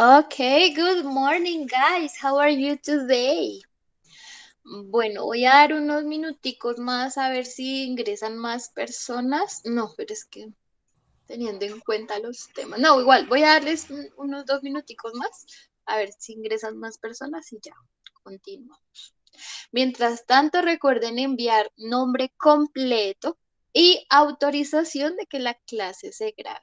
Okay, good morning, guys. How are you today? Bueno, voy a dar unos minuticos más a ver si ingresan más personas. No, pero es que teniendo en cuenta los temas. No, igual, voy a darles unos 2 minuticos más a ver si ingresan más personas y ya, continuamos. Mientras tanto, recuerden enviar nombre completo y autorización de que la clase se grabe.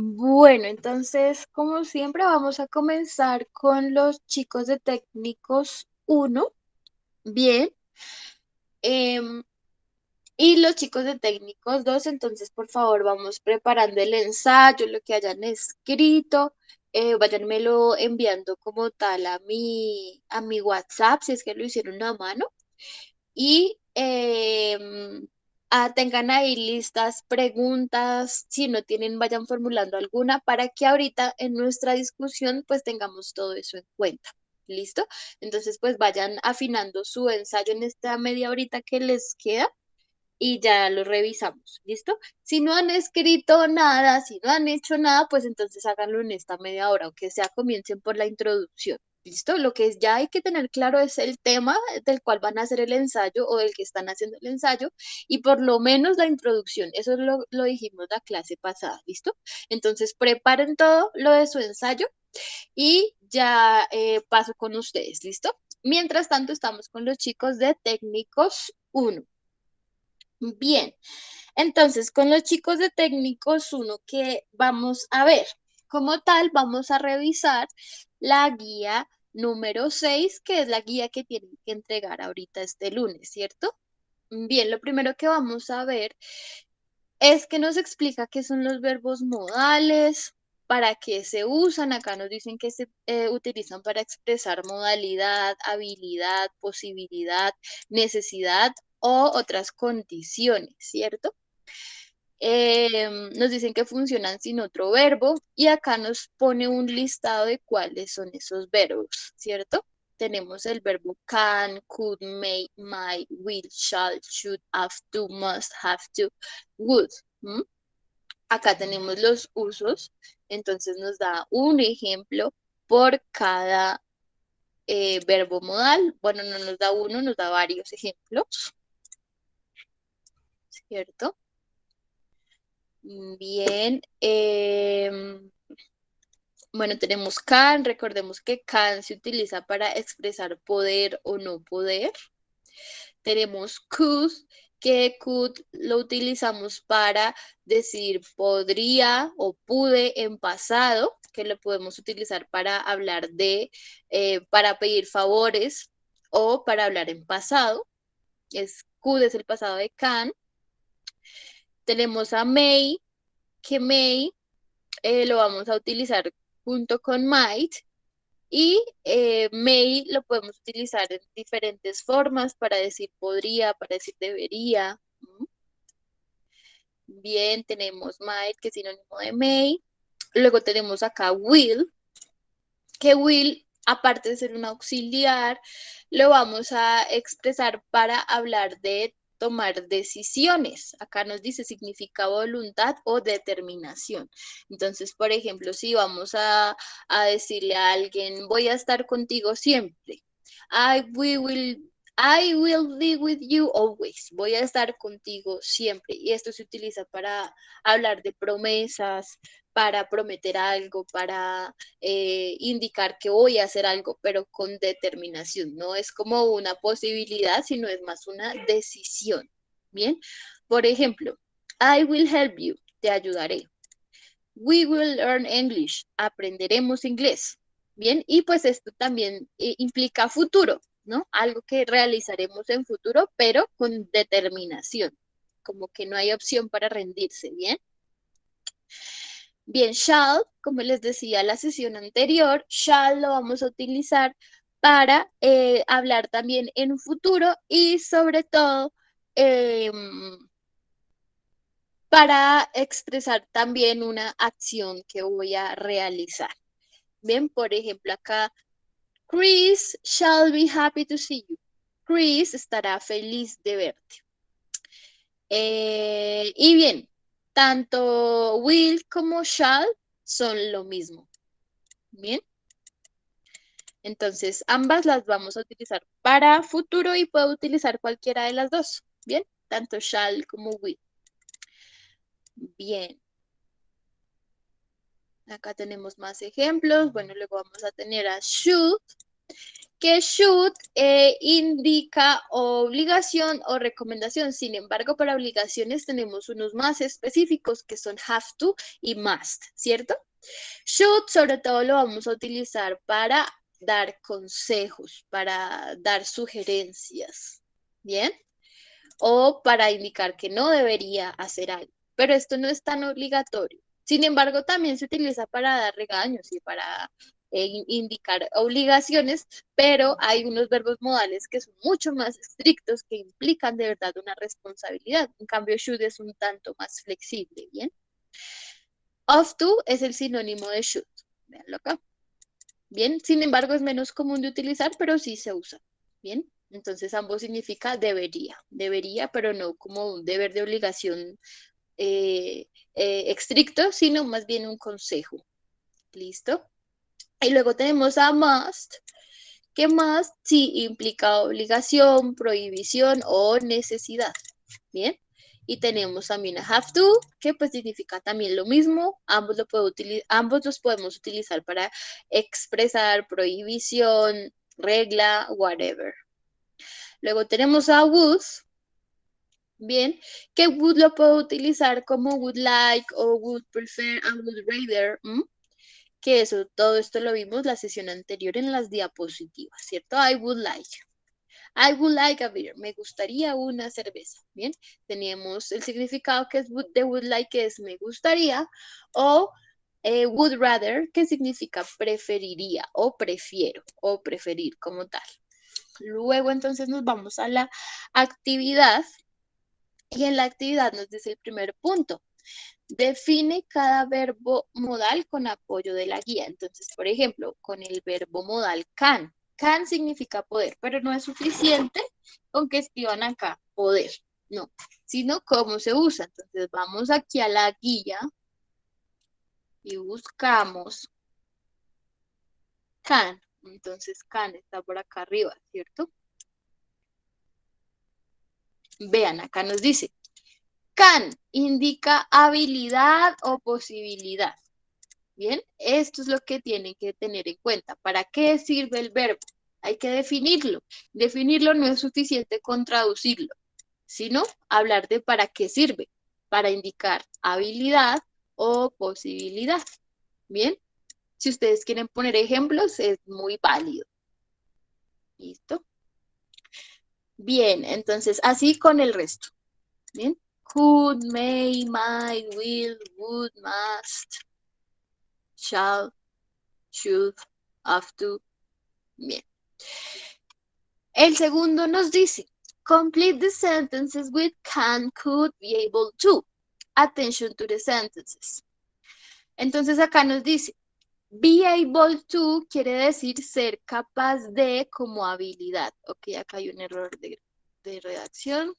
Bueno, entonces, como siempre, vamos a comenzar con los chicos de técnicos uno, bien, em, y los chicos de técnicos 2. Entonces, por favor, vamos preparando el ensayo, lo que hayan escrito, váyanmelo enviando como tal a mi WhatsApp, si es que lo hicieron a mano y tengan ahí listas preguntas, si no tienen, vayan formulando alguna para que ahorita en nuestra discusión pues tengamos todo eso en cuenta. ¿Listo? Entonces pues vayan afinando su ensayo en esta media horita que les queda y ya lo revisamos. ¿Listo? Si no han escrito nada, si no han hecho nada, pues entonces háganlo en esta media hora, aunque sea comiencen por la introducción. ¿Listo? Lo que ya hay que tener claro es el tema del cual van a hacer el ensayo o del que están haciendo el ensayo y por lo menos la introducción. Eso lo dijimos la clase pasada. ¿Listo? Entonces preparen todo lo de su ensayo y ya paso con ustedes. ¿Listo? Mientras tanto, estamos con los chicos de técnicos uno. Bien, entonces con los chicos de técnicos uno que vamos a ver, como tal, vamos a revisar la guía número 6 que es la guía que tienen que entregar ahorita este lunes, ¿cierto? Bien, lo primero que vamos a ver es que nos explica qué son los verbos modales, para qué se usan. Acá nos dicen que se utilizan para expresar modalidad, habilidad, posibilidad, necesidad o otras condiciones, ¿cierto? Nos dicen que funcionan sin otro verbo y acá nos pone un listado de cuáles son esos verbos, ¿cierto? Tenemos el verbo can, could, may, might, will, shall, should, have to, must, have to, would. ¿M? Acá tenemos los usos, entonces nos da un ejemplo por cada verbo modal. Bueno, no nos da uno, nos da varios ejemplos, ¿cierto? Bien. Bueno, tenemos can, recordemos que can se utiliza para expresar poder o no poder. Tenemos could, que could lo utilizamos para decir podría o pude en pasado, que lo podemos utilizar para hablar de, para pedir favores o para hablar en pasado. Could es el pasado de can. Tenemos a may, que may lo vamos a utilizar junto con might. Y may lo podemos utilizar en diferentes formas para decir podría, para decir debería. Bien, tenemos might, que es sinónimo de may. Luego tenemos acá will, que will, aparte de ser un auxiliar, lo vamos a expresar para hablar de tomar decisiones. Acá nos dice significa voluntad o determinación. Entonces, por ejemplo, si vamos a decirle a alguien, voy a estar contigo siempre. I will be with you always. Voy a estar contigo siempre. Y esto se utiliza para hablar de promesas, para prometer algo, para indicar que voy a hacer algo, pero con determinación. No es como una posibilidad, sino es más una decisión. Bien, por ejemplo, I will help you, te ayudaré. We will learn English, aprenderemos inglés. Bien, y pues esto también implica futuro, ¿no? Algo que realizaremos en futuro, pero con determinación, como que no hay opción para rendirse, ¿bien? Bien, shall, como les decía la sesión anterior, shall lo vamos a utilizar para hablar también en futuro y sobre todo para expresar también una acción que voy a realizar. Bien, por ejemplo acá, Chris shall be happy to see you. Chris estará feliz de verte. Y bien, tanto will como shall son lo mismo. Bien. Entonces, ambas las vamos a utilizar para futuro y puedo utilizar cualquiera de las dos. Bien, tanto shall como will. Bien. Acá tenemos más ejemplos. Bueno, luego vamos a tener a should, que should indica obligación o recomendación. Sin embargo, para obligaciones tenemos unos más específicos que son have to y must, ¿cierto? Should, sobre todo, lo vamos a utilizar para dar consejos, para dar sugerencias, ¿bien? O para indicar que no debería hacer algo. Pero esto no es tan obligatorio. Sin embargo, también se utiliza para dar regaños y para indicar obligaciones, pero hay unos verbos modales que son mucho más estrictos, que implican de verdad una responsabilidad. En cambio, should es un tanto más flexible, ¿bien? Ought to es el sinónimo de should. Veanlo acá. Bien, sin embargo, es menos común de utilizar, pero sí se usa. Bien, entonces ambos significa debería, pero no como un deber de obligación estricto, sino más bien un consejo. ¿Listo? Y luego tenemos a must, que must sí implica obligación, prohibición o necesidad. Bien. Y tenemos también a have to, que pues significa también lo mismo. Ambos los podemos utilizar para expresar prohibición, regla, whatever. Luego tenemos a would, bien, que would lo puedo utilizar como would like o would prefer and would rather. Que eso, todo esto lo vimos la sesión anterior en las diapositivas, ¿cierto? I would like. I would like a beer. Me gustaría una cerveza. Bien, teníamos el significado que es de would like, que es me gustaría, o would rather, que significa preferiría o prefiero o preferir como tal. Luego entonces nos vamos a la actividad y en la actividad nos dice el primer punto. Define cada verbo modal con apoyo de la guía. Entonces, por ejemplo, con el verbo modal can. Can significa poder, pero no es suficiente con que escriban acá poder, no, sino cómo se usa. Entonces, vamos aquí a la guía y buscamos can. Entonces, can está por acá arriba, ¿cierto? Vean, acá nos dice, can indica habilidad o posibilidad. Bien, esto es lo que tienen que tener en cuenta. ¿Para qué sirve el verbo? Hay que definirlo. Definirlo no es suficiente con traducirlo, sino hablar de para qué sirve. Para indicar habilidad o posibilidad. Bien, Si ustedes quieren poner ejemplos, es muy válido. ¿Listo? Bien, entonces así con el resto. Bien. Could, may, might, will, would, must, shall, should, have to. Bien. El segundo nos dice, complete the sentences with can, could, be able to. Attention to the sentences. Entonces acá nos dice, be able to quiere decir ser capaz de como habilidad. Ok, acá hay un error de redacción.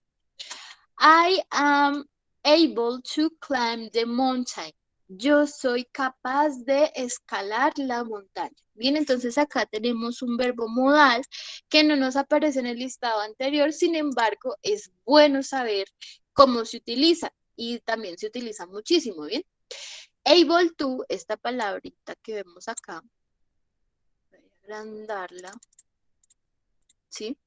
I am able to climb the mountain. Yo soy capaz de escalar la montaña. Bien, entonces acá tenemos un verbo modal que no nos aparece en el listado anterior, sin embargo, es bueno saber cómo se utiliza y también se utiliza muchísimo, ¿bien? Able to, esta palabrita que vemos acá, voy a agrandarla, ¿sí?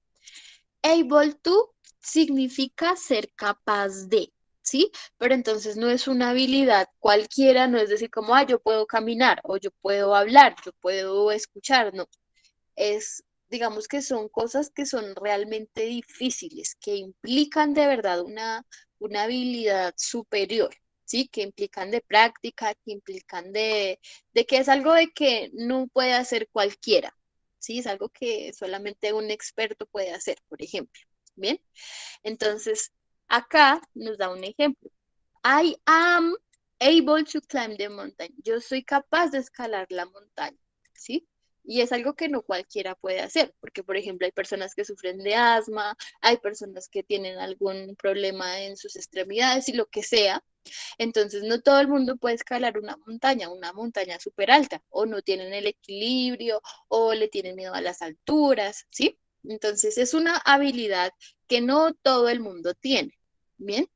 Able to significa ser capaz de, ¿sí? Pero entonces no es una habilidad cualquiera, no es decir como, yo puedo caminar o yo puedo hablar, yo puedo escuchar, no. Es, digamos que son cosas que son realmente difíciles, que implican de verdad una habilidad superior, ¿sí? Que implican de práctica, que implican de que es algo de que no puede hacer cualquiera, ¿sí? Es algo que solamente un experto puede hacer, por ejemplo. Bien, entonces acá nos da un ejemplo. I am able to climb the mountain. Yo soy capaz de escalar la montaña, ¿sí? Y es algo que no cualquiera puede hacer, porque por ejemplo hay personas que sufren de asma, hay personas que tienen algún problema en sus extremidades y lo que sea. Entonces no todo el mundo puede escalar una montaña súper alta, o no tienen el equilibrio, o le tienen miedo a las alturas, ¿sí? Entonces es una habilidad que no todo el mundo tiene, ¿bien?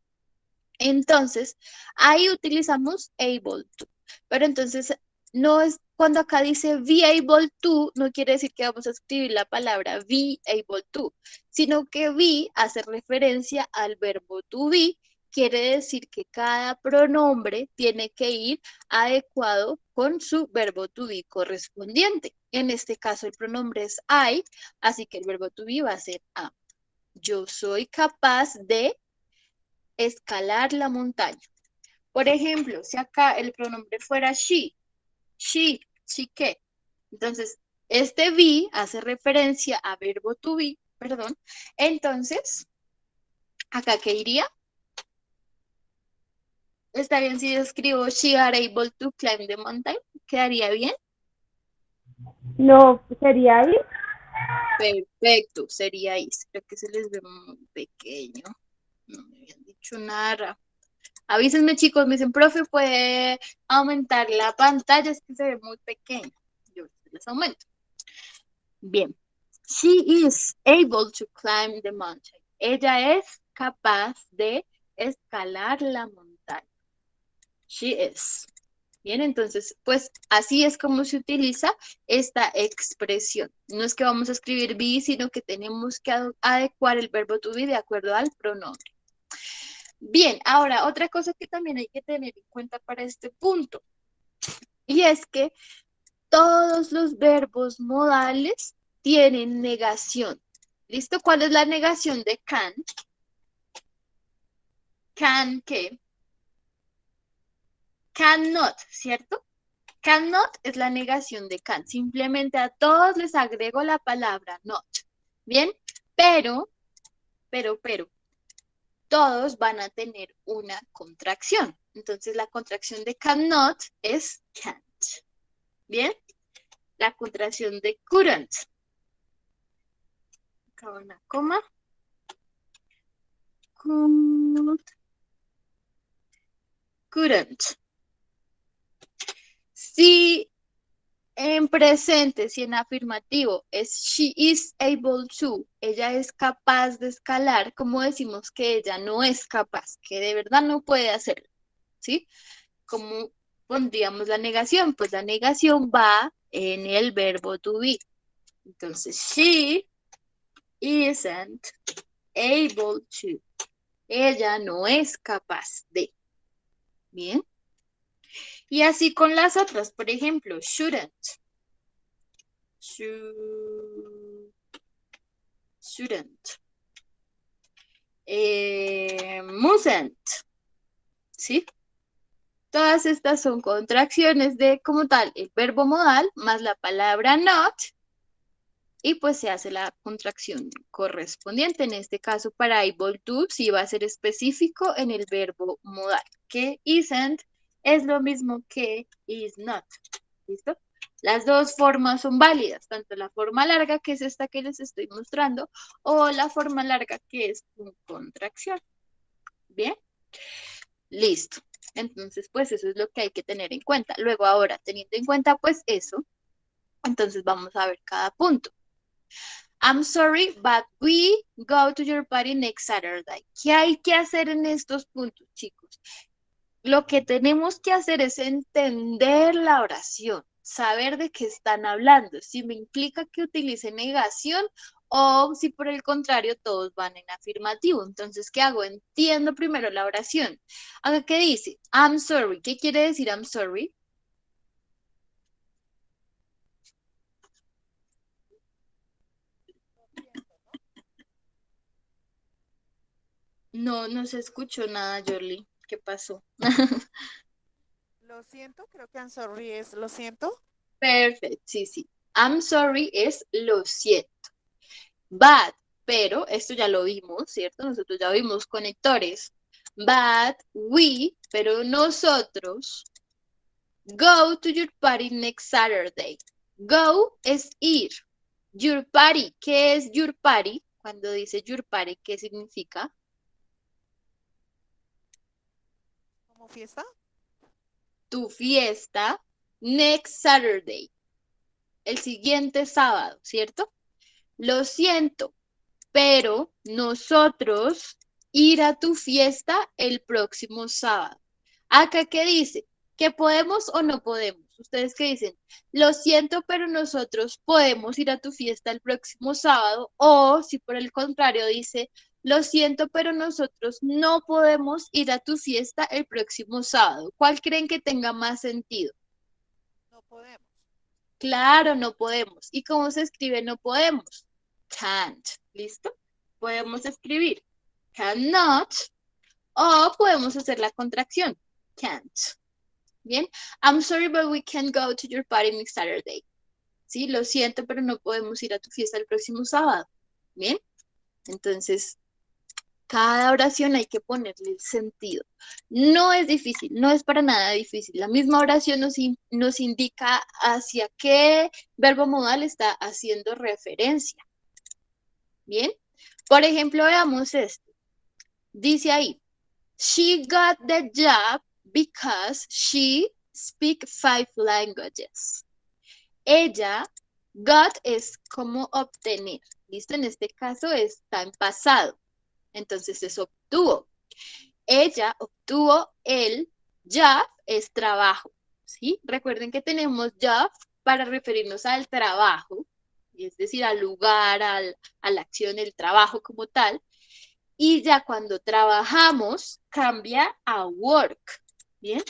Entonces, ahí utilizamos able to. Pero entonces, no es cuando acá dice be able to, no quiere decir que vamos a escribir la palabra be able to, sino que be hace referencia al verbo to be, quiere decir que cada pronombre tiene que ir adecuado con su verbo to be correspondiente. En este caso, el pronombre es I, así que el verbo to be va a ser am. Yo soy capaz de escalar la montaña. Por ejemplo, si acá el pronombre fuera she qué. Entonces, este be hace referencia a verbo to be, perdón. Entonces, acá qué iría. ¿Está bien si yo escribo she are able to climb the mountain? ¿Quedaría bien? No, sería ahí. Perfecto, sería is. Creo que se les ve muy pequeño. No me habían dicho nada. Avísenme, chicos, me dicen, profe, ¿puede aumentar la pantalla? Es que se ve muy pequeña. Yo les aumento. Bien. She is able to climb the mountain. Ella es capaz de escalar la montaña. She is. Bien, entonces, pues así es como se utiliza esta expresión. No es que vamos a escribir be, sino que tenemos que adecuar el verbo to be de acuerdo al pronombre. Bien, ahora otra cosa que también hay que tener en cuenta para este punto, y es que todos los verbos modales tienen negación. ¿Listo? ¿Cuál es la negación de can? Can, ¿qué? Cannot, ¿cierto? Cannot es la negación de can. Simplemente a todos les agrego la palabra not. ¿Bien? Pero, todos van a tener una contracción. Entonces, la contracción de cannot es can't. ¿Bien? La contracción de couldn't. Acá una coma. Couldn't. Si en presente, si en afirmativo es she is able to, ella es capaz de escalar, como decimos que ella no es capaz, que de verdad no puede hacerlo, ¿sí? ¿Cómo pondríamos la negación? Pues la negación va en el verbo to be. Entonces, she isn't able to. Ella no es capaz de. Bien. Y así con las otras, por ejemplo, shouldn't. Shouldn't. Mustn't. ¿Sí? Todas estas son contracciones de, como tal, el verbo modal más la palabra not y pues se hace la contracción correspondiente. En este caso, para able to, sí va a ser específico en el verbo modal, que isn't es lo mismo que is not. ¿Listo? Las dos formas son válidas, tanto la forma larga, que es esta que les estoy mostrando, o la forma larga, que es con contracción. ¿Bien? Listo. Entonces, pues eso es lo que hay que tener en cuenta. Luego, ahora, teniendo en cuenta pues eso, entonces vamos a ver cada punto. I'm sorry, but we go to your party next Saturday. ¿Qué hay que hacer en estos puntos, chicos? Lo que tenemos que hacer es entender la oración, saber de qué están hablando, si me implica que utilice negación o si por el contrario todos van en afirmativo. Entonces, ¿qué hago? Entiendo primero la oración. Acá, ¿qué dice? I'm sorry. ¿Qué quiere decir I'm sorry? No, no se escuchó nada, Jorly. ¿Qué pasó? Lo siento, creo que I'm sorry es lo siento. Perfecto, sí, sí. I'm sorry es lo siento. But, pero, esto ya lo vimos, ¿cierto? Nosotros ya vimos conectores. But, we, pero nosotros, go to your party next Saturday. Go es ir. Your party, ¿qué es your party? Cuando dice your party, ¿qué significa? ¿Como fiesta? Tu fiesta next Saturday, el siguiente sábado, ¿cierto? Lo siento, pero nosotros ir a tu fiesta el próximo sábado. Acá, ¿qué dice? ¿Que podemos o no podemos? ¿Ustedes qué dicen? Lo siento, pero nosotros podemos ir a tu fiesta el próximo sábado. O si por el contrario dice, lo siento, pero nosotros no podemos ir a tu fiesta el próximo sábado. ¿Cuál creen que tenga más sentido? No podemos. Claro, no podemos. ¿Y cómo se escribe no podemos? Can't. ¿Listo? Podemos escribir cannot o podemos hacer la contracción. Can't. Bien. I'm sorry, but we can't go to your party next Saturday. Sí, lo siento, pero no podemos ir a tu fiesta el próximo sábado. Bien. Entonces, cada oración hay que ponerle el sentido. No es difícil, no es para nada difícil. La misma oración nos indica hacia qué verbo modal está haciendo referencia. Bien. Por ejemplo, veamos esto. Dice ahí, she got the job because she speaks 5 languages. Ella, got es como obtener. ¿Listo? En este caso está en pasado. Entonces es obtuvo. Ella obtuvo el job, es trabajo. ¿Sí? Recuerden que tenemos job para referirnos al trabajo, es decir, al lugar, a la acción, el trabajo como tal. Y ya cuando trabajamos, cambia a work. ¿Bien?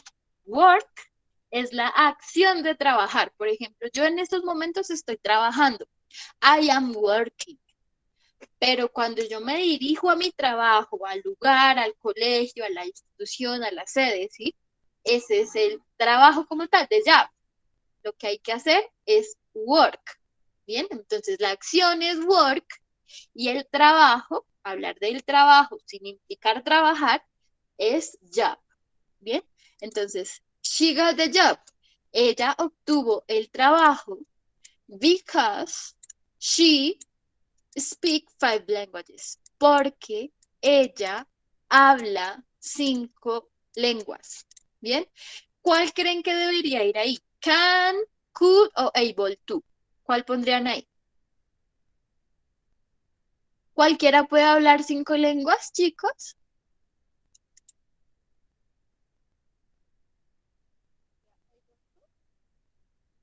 Work es la acción de trabajar. Por ejemplo, yo en estos momentos estoy trabajando. I am working. Pero cuando yo me dirijo a mi trabajo, al lugar, al colegio, a la institución, a la sede, ¿sí? Ese es el trabajo como tal, de job. Lo que hay que hacer es work. Bien, entonces la acción es work y el trabajo, hablar del trabajo sin implicar trabajar, es job. Bien, entonces, she got the job. Ella obtuvo el trabajo because she speak 5 languages, porque ella habla 5 lenguas. Bien, ¿cuál creen que debería ir ahí? Can, could o able to. ¿Cuál pondrían ahí? ¿Cualquiera puede hablar 5 lenguas, chicos?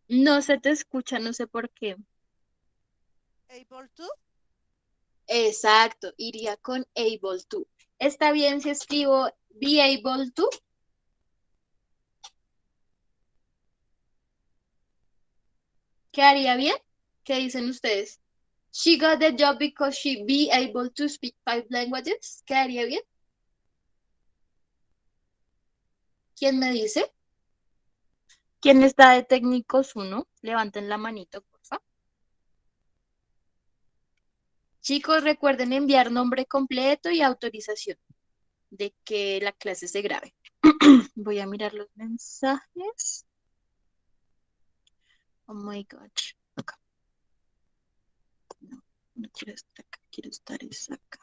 No se te escucha, no sé por qué. Able to. Exacto, iría con able to. ¿Está bien si escribo be able to? ¿Quedaría bien? ¿Qué dicen ustedes? She got the job because she be able to speak 5 languages. ¿Quedaría bien? ¿Quién me dice? ¿Quién está de técnicos uno? Levanten la manito, por favor. Chicos, recuerden enviar nombre completo y autorización de que la clase se grabe. Voy a mirar los mensajes. Oh my God. Acá. No, no quiero estar acá, quiero estar es acá.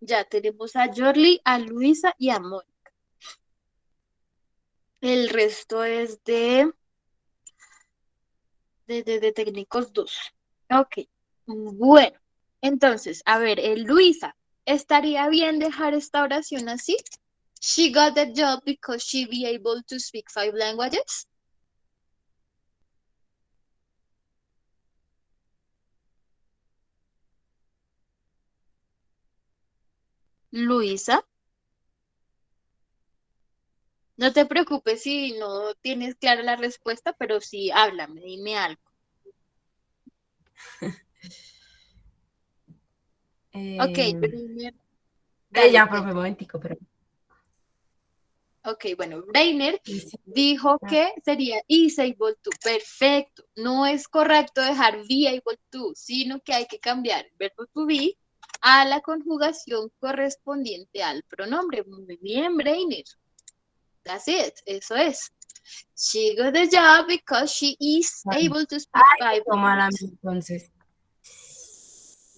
Ya tenemos a Jorly, a Luisa y a Mónica. El resto es de técnicos 2. Ok. Bueno, entonces, a ver, Luisa, ¿estaría bien dejar esta oración así? She got the job because she be able to speak 5 languages. Luisa, no te preocupes si no tienes clara la respuesta, pero sí háblame, dime algo. Ok, Eh, Breiner, dale, ya, profe, cuenta. un momentico, pero... Ok, bueno, Breiner Dice, dijo que sería is able to. Perfecto. No es correcto dejar be able to, sino que hay que cambiar el verbo to be a la conjugación correspondiente al pronombre. Muy bien, Breiner. That's it. Eso es. She got the job because she is able to speak ay, five toma la languages. entonces.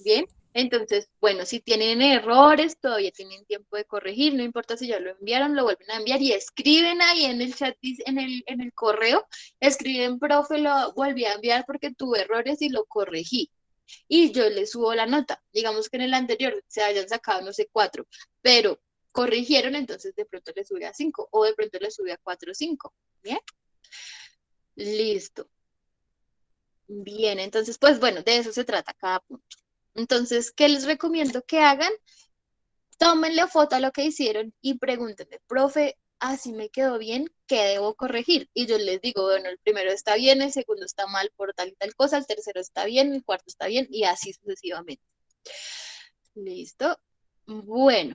Bien, entonces, bueno, si tienen errores, todavía tienen tiempo de corregir, no importa si ya lo enviaron, lo vuelven a enviar y escriben ahí en el chat, en el correo, escriben, profe, lo volví a enviar porque tuve errores y lo corregí. Y yo les subo la nota. Digamos que en el anterior se hayan sacado, no sé, 4, pero corrigieron, entonces de pronto les sube a 5 o de pronto les sube a 4 o 5. Bien, listo. Bien, entonces, pues bueno, de eso se trata cada punto. Entonces, ¿qué les recomiendo que hagan? Tómenle foto a lo que hicieron y pregúntenme, profe, así me quedó bien, ¿qué debo corregir? Y yo les digo, bueno, el primero está bien, el segundo está mal por tal y tal cosa, el tercero está bien, el cuarto está bien y así sucesivamente. ¿Listo? Bueno,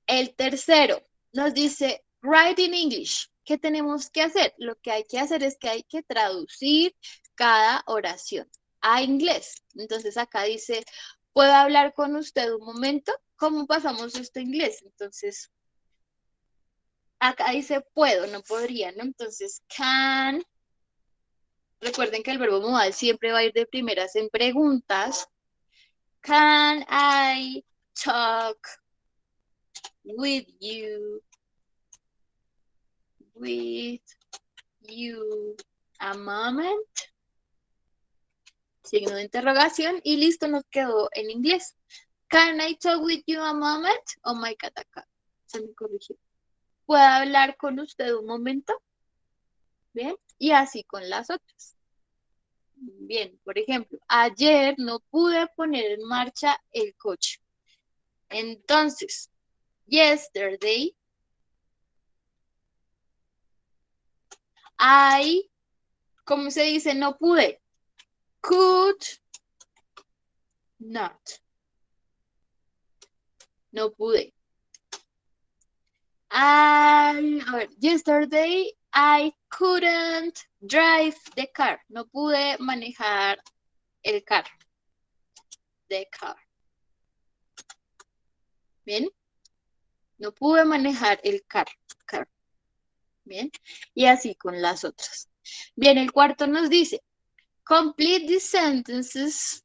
el tercero nos dice, write in English. ¿Qué tenemos que hacer? Lo que hay que hacer es que hay que traducir cada oración a inglés. Entonces acá dice, ¿puedo hablar con usted un momento? ¿Cómo pasamos esto a inglés? Entonces, acá dice puedo, no podría, ¿no? Entonces, can, recuerden que el verbo modal siempre va a ir de primeras en preguntas. Can I talk with you, with you a moment? Signo de interrogación y listo, nos quedó en inglés. Can I talk with you a moment? Oh my God, acá se me corrigió. ¿Puedo hablar con usted un momento? Bien, y así con las otras. Bien, por ejemplo, ayer no pude poner en marcha el coche. Entonces, yesterday, ¿cómo se dice? No pude. Could not. No pude. A ver, yesterday I couldn't drive the car. No pude manejar el carro. The car. Bien. No pude manejar el carro. Car. Bien. Y así con las otras. Bien, el cuarto nos dice, complete the sentences.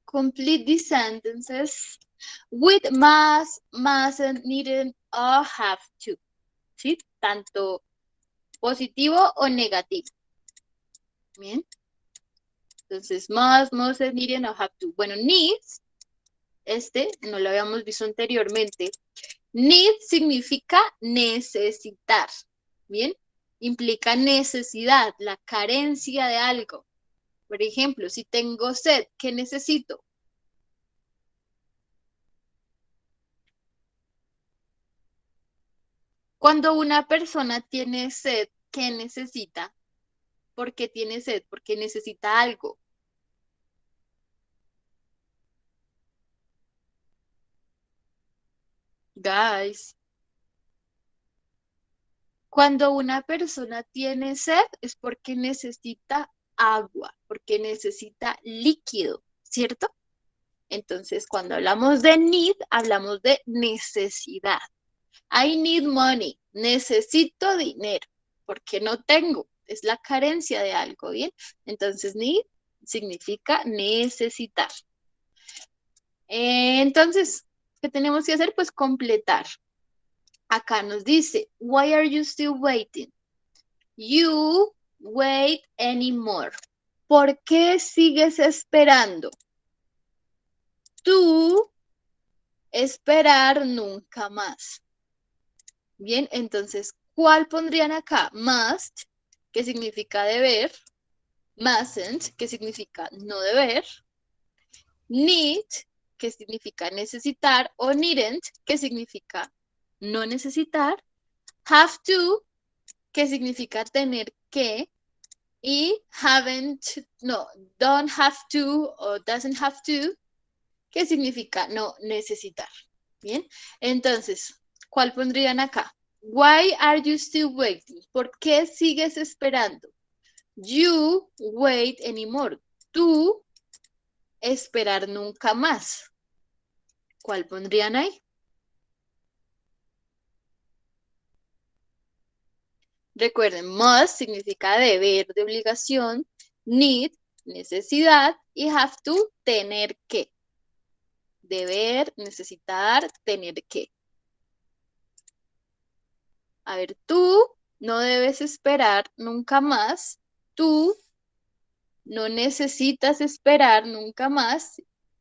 Complete the sentences with mustn't, needn't, or have to. ¿Sí? Tanto positivo o negativo. Bien. Entonces, mustn't, needn't, or have to. Bueno, needs, no lo habíamos visto anteriormente. Need significa necesitar. Bien. Implica necesidad, la carencia de algo. Por ejemplo, si tengo sed, ¿qué necesito? Cuando una persona tiene sed, ¿qué necesita? ¿Por qué tiene sed? Porque necesita algo. Guys, cuando una persona tiene sed es porque necesita agua, porque necesita líquido, ¿cierto? Entonces, cuando hablamos de need, hablamos de necesidad. I need money. Necesito dinero porque no tengo. Es la carencia de algo, ¿bien? Entonces, need significa necesitar. Entonces, ¿qué tenemos que hacer? Pues completar. Acá nos dice, why are you still waiting? You wait anymore. ¿Por qué sigues esperando? Tú esperar nunca más. Bien, entonces, ¿cuál pondrían acá? Must, que significa deber. Mustn't, que significa no deber. Need, que significa necesitar. O needn't, que significa no necesitar. Have to, que significa tener que. Y haven't, no, don't have to o doesn't have to, que significa no necesitar. Bien, entonces, ¿cuál pondrían acá? Why are you still waiting? ¿Por qué sigues esperando? You wait anymore. Tú esperar nunca más. ¿Cuál pondrían ahí? Recuerden, must significa deber, de obligación, need, necesidad, y have to, tener que. Deber, necesitar, tener que. A ver, tú no debes esperar nunca más. Tú no necesitas esperar nunca más.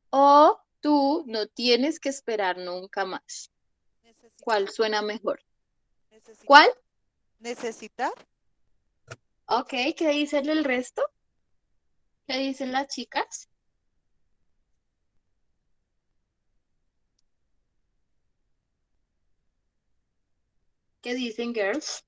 O tú no tienes que esperar nunca más. ¿Cuál Necesitar, suena mejor? ¿Cuál? necesitar, necesitar. Ok, ¿qué dicen el resto? ¿Qué dicen las chicas? ¿Qué dicen girls?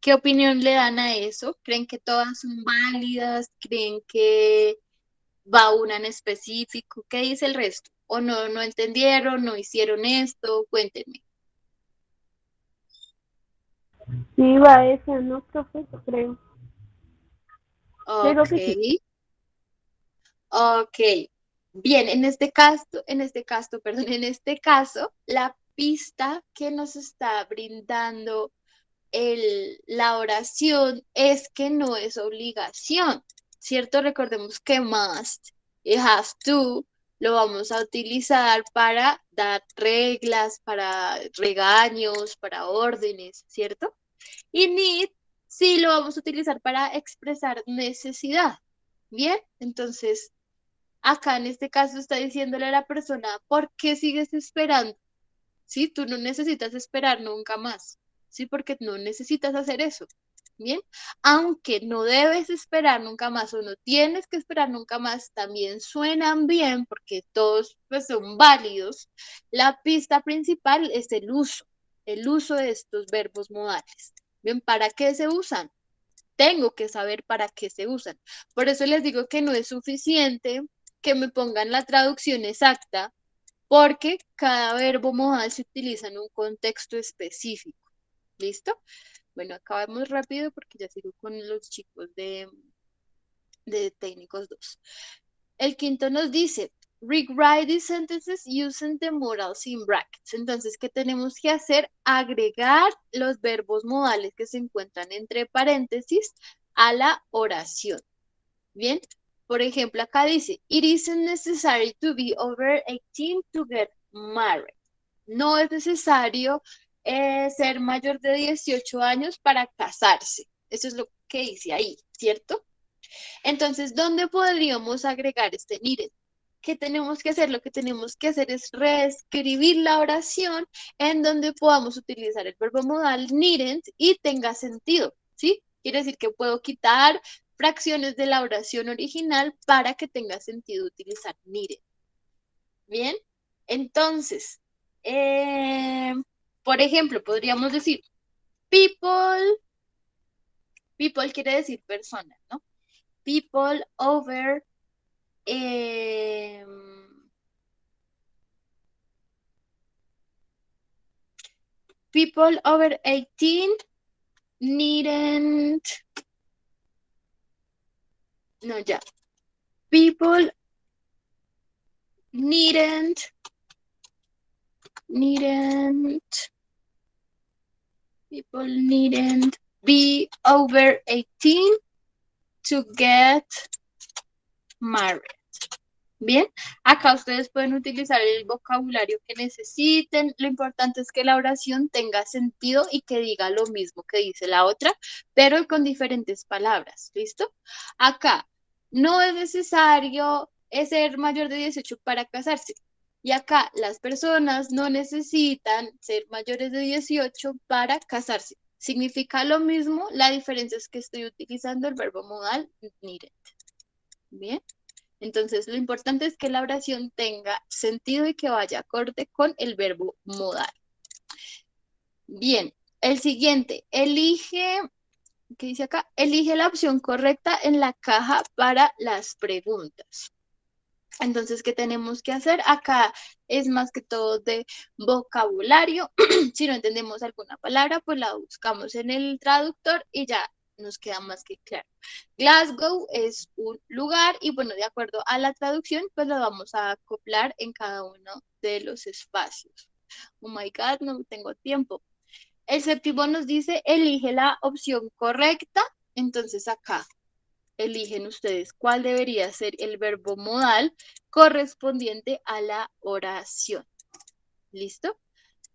¿Qué opinión le dan a eso? ¿Creen que todas son válidas? ¿Creen que va una en específico? ¿Qué dice el resto? ¿O no entendieron, no hicieron esto? Cuéntenme. Sí, va ese, no, profe, creo. Creo Ok, que sí. ok. Bien, perdón, en este caso, la pista que nos está brindando la oración es que no es obligación, ¿cierto? Recordemos que must y have to lo vamos a utilizar para dar reglas, para regaños, para órdenes, ¿cierto? Y need sí lo vamos a utilizar para expresar necesidad. Bien, entonces acá en este caso está diciéndole a la persona, ¿por qué sigues esperando? ¿Sí? Tú no necesitas esperar nunca más, ¿sí? Porque no necesitas hacer eso, ¿bien? Aunque no debes esperar nunca más o no tienes que esperar nunca más, también suenan bien porque todos pues, son válidos. La pista principal es el uso de estos verbos modales. ¿Bien? ¿Para qué se usan? Tengo que saber para qué se usan. Por eso les digo que no es suficiente que me pongan la traducción exacta porque cada verbo modal se utiliza en un contexto específico. ¿Listo? Bueno, acabamos rápido porque ya sigo con los chicos de técnicos 2. El quinto nos dice, rewrite these sentences using the modals in brackets. Entonces, ¿qué tenemos que hacer? Agregar los verbos modales que se encuentran entre paréntesis a la oración. Bien, por ejemplo, acá dice, it isn't necessary to be over 18 to get married. No es necesario ser mayor de 18 años para casarse. Eso es lo que dice ahí, ¿cierto? Entonces, ¿dónde podríamos agregar este needed? ¿Qué tenemos que hacer? Lo que tenemos que hacer es reescribir la oración en donde podamos utilizar el verbo modal needed y tenga sentido, ¿sí? Quiere decir que puedo quitar fracciones de la oración original para que tenga sentido utilizar needed. Bien, entonces, eh, por ejemplo, podríamos decir people, people quiere decir personas, ¿no? People over, em, people over 18 needn't, no, ya, people needn't, needn't, people needn't be over 18 to get married. Bien, acá ustedes pueden utilizar el vocabulario que necesiten. Lo importante es que la oración tenga sentido y que diga lo mismo que dice la otra, pero con diferentes palabras. ¿Listo? Acá, no es necesario ser mayor de 18 para casarse. Y acá, las personas no necesitan ser mayores de 18 para casarse. Significa lo mismo, la diferencia es que estoy utilizando el verbo modal needed. Bien. Entonces, lo importante es que la oración tenga sentido y que vaya acorde con el verbo modal. Bien, el siguiente, elige, ¿qué dice acá? Elige la opción correcta en la caja para las preguntas. Entonces, ¿qué tenemos que hacer? Acá es más que todo de vocabulario. Si no entendemos alguna palabra, pues la buscamos en el traductor y ya nos queda más que claro. Glasgow es un lugar y bueno, de acuerdo a la traducción, pues lo vamos a acoplar en cada uno de los espacios. Oh my God, no tengo tiempo. El séptimo nos dice, elige la opción correcta. Entonces acá eligen ustedes cuál debería ser el verbo modal correspondiente a la oración. ¿Listo?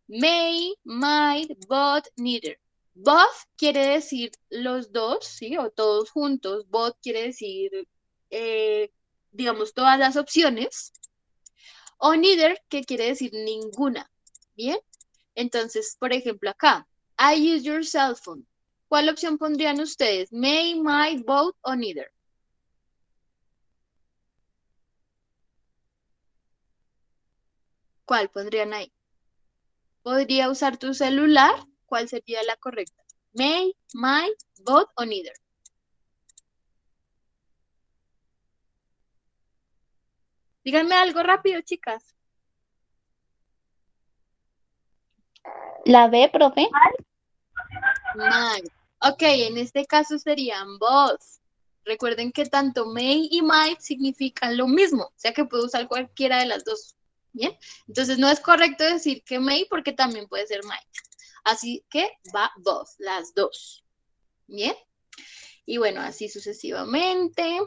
May, might, both, neither. Both quiere decir los dos, ¿sí? O todos juntos. Both quiere decir, digamos, todas las opciones. O neither, que quiere decir ninguna. ¿Bien? Entonces, por ejemplo, acá, I use your cell phone. ¿Cuál opción pondrían ustedes? May, might, both o neither. ¿Cuál pondrían ahí? ¿Podría usar tu celular? ¿Cuál sería la correcta? May, might, both o neither. Díganme algo rápido, chicas. La B, profe. Might. Ok, en este caso serían both. Recuerden que tanto may y might significan lo mismo, o sea que puedo usar cualquiera de las dos. Bien, entonces no es correcto decir que may porque también puede ser might. Así que va both, las dos. Bien, y bueno, así sucesivamente.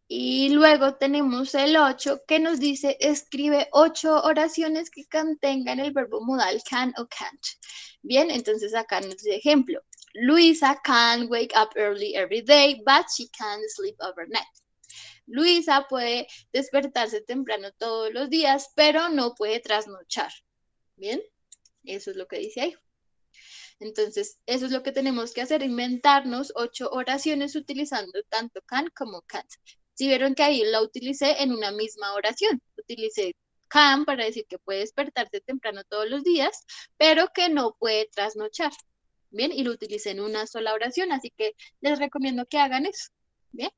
Y luego tenemos el 8 que nos dice, escribe 8 oraciones que contengan el verbo modal can o can't. Bien, entonces acá nos dice ejemplo. Luisa can wake up early every day, but she can't sleep overnight. Luisa puede despertarse temprano todos los días, pero no puede trasnochar. Bien, eso es lo que dice ahí. Entonces, eso es lo que tenemos que hacer, inventarnos 8 oraciones utilizando tanto can como can't. Si vieron que ahí la utilicé en una misma oración, utilicé can para decir que puede despertarse temprano todos los días, pero que no puede trasnochar. Bien, y lo utilicé en una sola oración, así que les recomiendo que hagan eso. Bien.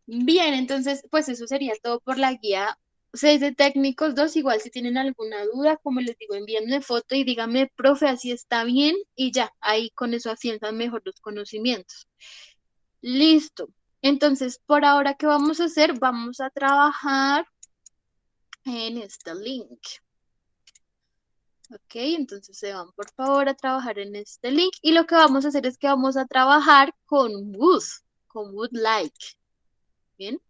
Bien, entonces, pues eso sería todo por la guía 6 de técnicos 2. Igual si tienen alguna duda, como les digo, envíenme foto y díganme, profe, así está bien y ya, ahí con eso afianzan mejor los conocimientos. Listo. Entonces, por ahora, ¿qué vamos a hacer? Vamos a trabajar en este link. Ok, entonces se van por favor a trabajar en este link y lo que vamos a hacer es que vamos a trabajar con would like. Bien.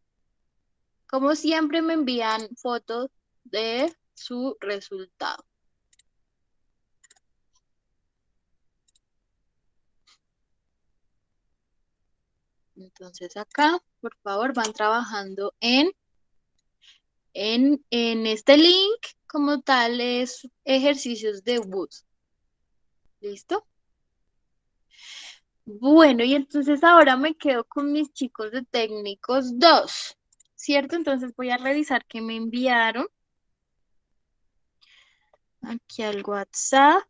Como siempre me envían fotos de su resultado. Entonces acá, por favor, van trabajando en este link como tal es ejercicios de Wood. ¿Listo? Bueno, y entonces ahora me quedo con mis chicos de técnicos 2. ¿cierto? Entonces voy a revisar qué me enviaron aquí al WhatsApp.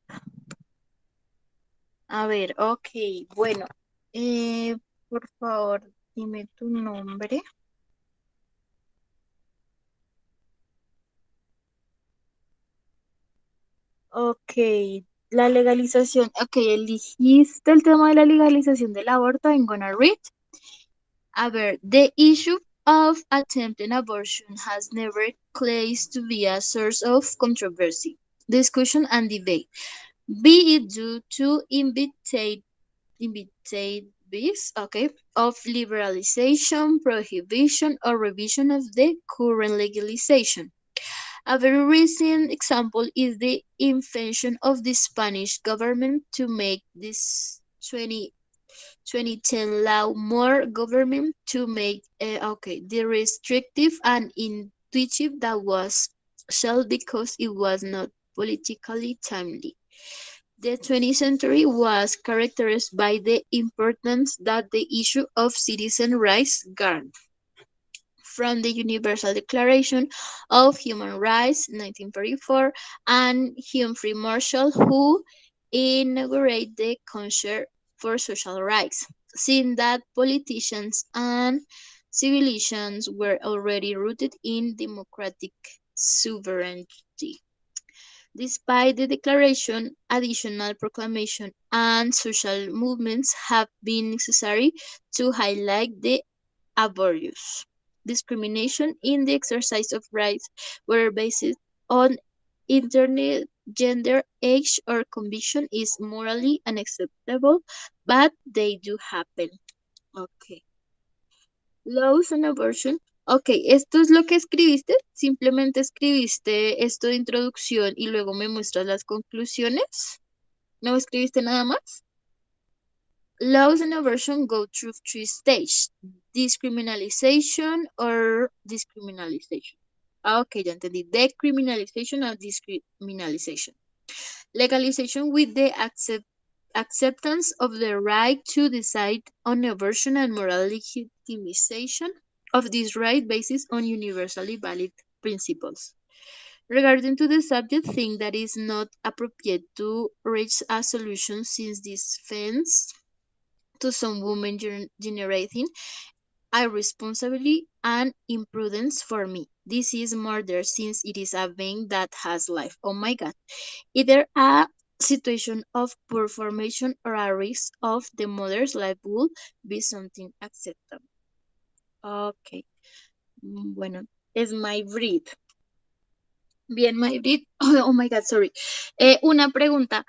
A ver, ok, bueno, eh, por favor, dime tu nombre. Ok, la legalización, ok, eligiste el tema de la legalización del aborto, I'm gonna read. A ver, the issue of attempting abortion has never claimed to be a source of controversy, discussion, and debate, be it due to inevitabilities, okay, of liberalization, prohibition, or revision of the current legalization. A very recent example is the invention of the Spanish government to make this 2010 law more government to make the restrictive and intuitive that was shell because it was not politically timely. The 20th century was characterized by the importance that the issue of citizen rights garnered from the Universal Declaration of Human Rights, 1944, and Humphrey Marshall, who inaugurated the Concert for Social Rights, seeing that politicians and civilians were already rooted in democratic sovereignty. Despite the declaration, additional proclamation and social movements have been necessary to highlight the abhorrence discrimination in the exercise of rights, whether based on internet, gender, age, or conviction, is morally unacceptable, but they do happen. Okay. Laws on abortion. Ok, esto es lo que escribiste. Simplemente escribiste esto de introducción y luego me muestras las conclusiones. ¿No escribiste nada más? Laws on abortion go through three stages: discriminalization or discriminalization. Ah, ok, ya entendí. Decriminalization or discriminalization. Legalization with the acceptance of the right to decide on abortion and moral legitimization of this right based on universally valid principles. Regarding to the subject, think that is not appropriate to reach a solution since this offense to some women generating irresponsibility and imprudence for me. This is murder since it is a being that has life. Oh my God. Either a situation of poor formation or a risk of the mother's life would be something acceptable. Ok. Bueno, es my breed. Bien, my breed. Oh my God, sorry. Una pregunta.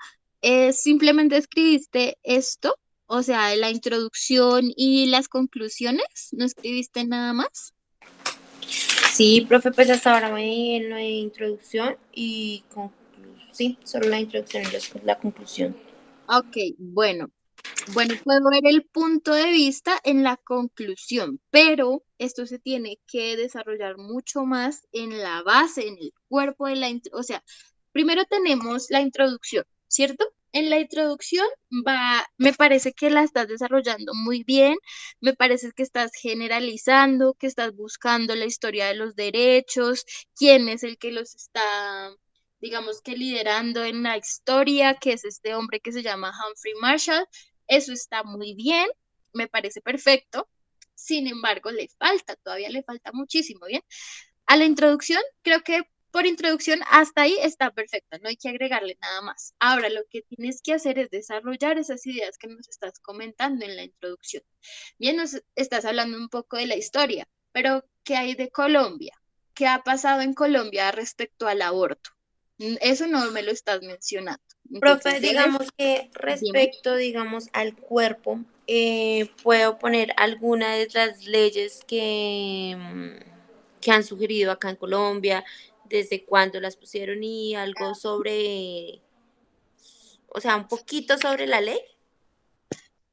¿Simplemente escribiste esto? O sea, la introducción y las conclusiones. ¿No escribiste nada más? Sí, profe, pues hasta ahora me en la introducción y sí, solo la introducción y después la conclusión. Ok, bueno. Bueno, puedo ver el punto de vista en la conclusión, pero esto se tiene que desarrollar mucho más en la base, en el cuerpo de o sea, primero tenemos la introducción, ¿cierto? En la introducción me parece que la estás desarrollando muy bien, me parece que estás generalizando, que estás buscando la historia de los derechos, quién es el que los está, digamos que liderando en la historia, que es este hombre que se llama Humphrey Marshall. Eso está muy bien, me parece perfecto. Sin embargo, todavía le falta muchísimo, ¿bien? A la introducción, creo que por introducción hasta ahí está perfecta, no hay que agregarle nada más. Ahora, lo que tienes que hacer es desarrollar esas ideas que nos estás comentando en la introducción. Bien, nos estás hablando un poco de la historia, pero ¿qué hay de Colombia? ¿Qué ha pasado en Colombia respecto al aborto? Eso no me lo estás mencionando. Profe, Entonces, digamos que dime. respecto, digamos, al cuerpo, puedo poner alguna de las leyes que han sugerido acá en Colombia, desde cuándo las pusieron y algo sobre, o sea, un poquito sobre la ley.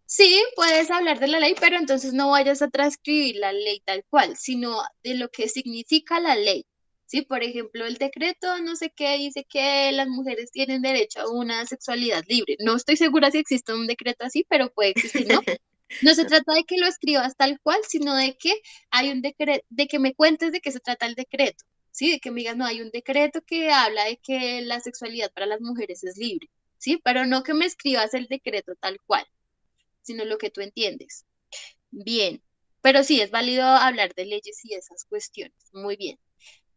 Sí, puedes hablar de la ley, pero entonces no vayas a transcribir la ley tal cual, sino de lo que significa la ley. Sí, por ejemplo, el decreto no sé qué dice que las mujeres tienen derecho a una sexualidad libre. No estoy segura si existe un decreto así, pero puede existir, ¿no? No se trata de que lo escribas tal cual, sino de que hay un decreto, de que me cuentes de qué se trata el decreto, ¿sí? De que me digas, no, hay un decreto que habla de que la sexualidad para las mujeres es libre, ¿sí? Pero no que me escribas el decreto tal cual, sino lo que tú entiendes. Bien, pero sí, es válido hablar de leyes y esas cuestiones. Muy bien.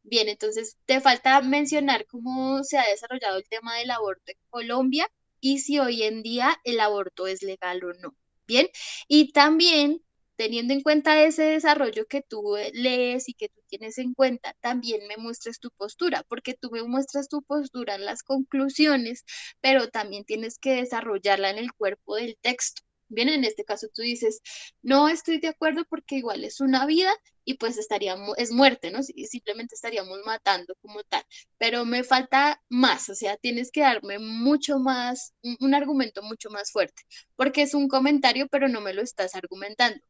Bien, entonces te falta mencionar cómo se ha desarrollado el tema del aborto en Colombia y si hoy en día el aborto es legal o no. Bien, y también teniendo en cuenta ese desarrollo que tú lees y que tú tienes en cuenta, también me muestres tu postura, porque tú me muestras tu postura en las conclusiones, pero también tienes que desarrollarla en el cuerpo del texto. Bien, en este caso tú dices, no estoy de acuerdo porque igual es una vida y pues estaríamos, es muerte, ¿no? Simplemente estaríamos matando como tal, pero me falta más, o sea, tienes que darme mucho más, un argumento mucho más fuerte, porque es un comentario, pero no me lo estás argumentando.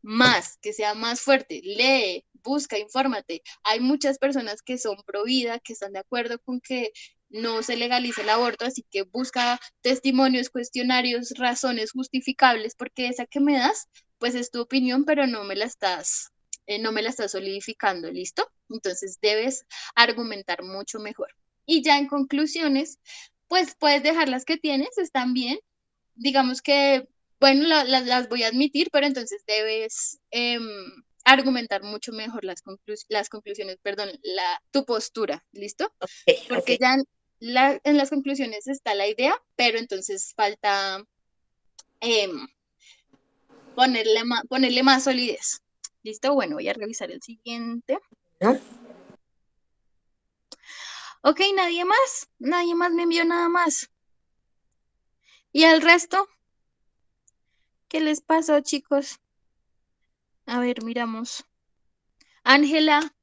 Más, que sea más fuerte, lee, busca, infórmate. Hay muchas personas que son pro vida, que están de acuerdo con que no se legalice el aborto, así que busca testimonios, cuestionarios, razones justificables, porque esa que me das, pues es tu opinión, pero no me la estás solidificando, ¿listo? Entonces debes argumentar mucho mejor. Y ya en conclusiones, pues puedes dejar las que tienes, están bien. Digamos que, bueno, las voy a admitir, pero entonces debes argumentar mucho mejor las conclusiones, perdón, tu postura, ¿listo? Ok. Porque ya en las conclusiones está la idea, pero entonces falta em, ponerle más solidez. ¿Listo? Bueno, voy a revisar el siguiente. ¿No? Ok, nadie más me envió nada más. ¿Y el resto? ¿Qué les pasó, chicos? A ver, miramos. Ángela,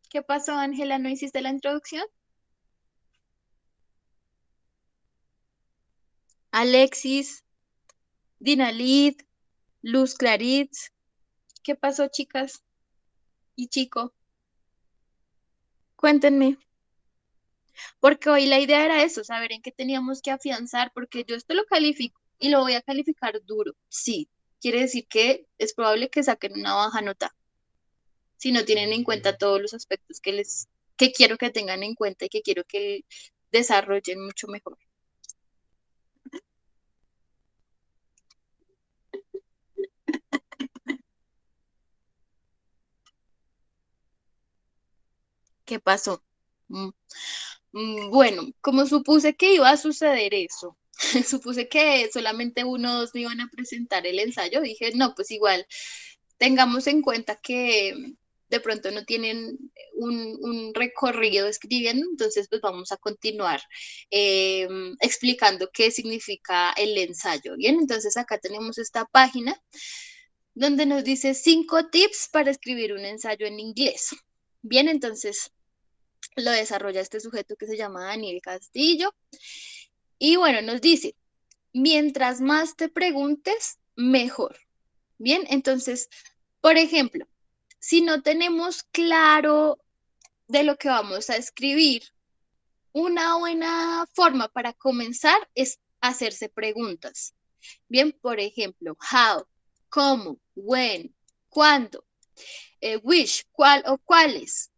¿qué pasó, Ángela? ¿No hiciste la introducción? Alexis, Dinalid, Luz Claritz, ¿qué pasó, chicas y chico? Cuéntenme, porque hoy la idea era eso, saber en qué teníamos que afianzar, porque yo esto lo califico y lo voy a calificar duro. Sí, quiere decir que es probable que saquen una baja nota si no tienen en cuenta todos los aspectos que quiero que tengan en cuenta y que quiero que desarrollen mucho mejor. ¿Qué pasó? Mm, Bueno, como supuse que iba a suceder eso, supuse que solamente uno o dos me iban a presentar el ensayo, dije, no, pues igual, tengamos en cuenta que de pronto no tienen un recorrido escribiendo, entonces pues vamos a continuar explicando qué significa el ensayo. Bien, entonces acá tenemos esta página donde nos dice 5 tips para escribir un ensayo en inglés. Bien, entonces lo desarrolla este sujeto que se llama Daniel Castillo. Y bueno, nos dice, mientras más te preguntes, mejor. Bien, entonces, por ejemplo, si no tenemos claro de lo que vamos a escribir, una buena forma para comenzar es hacerse preguntas. Bien, por ejemplo, how, cómo, when, cuándo, which, cuál o cuáles,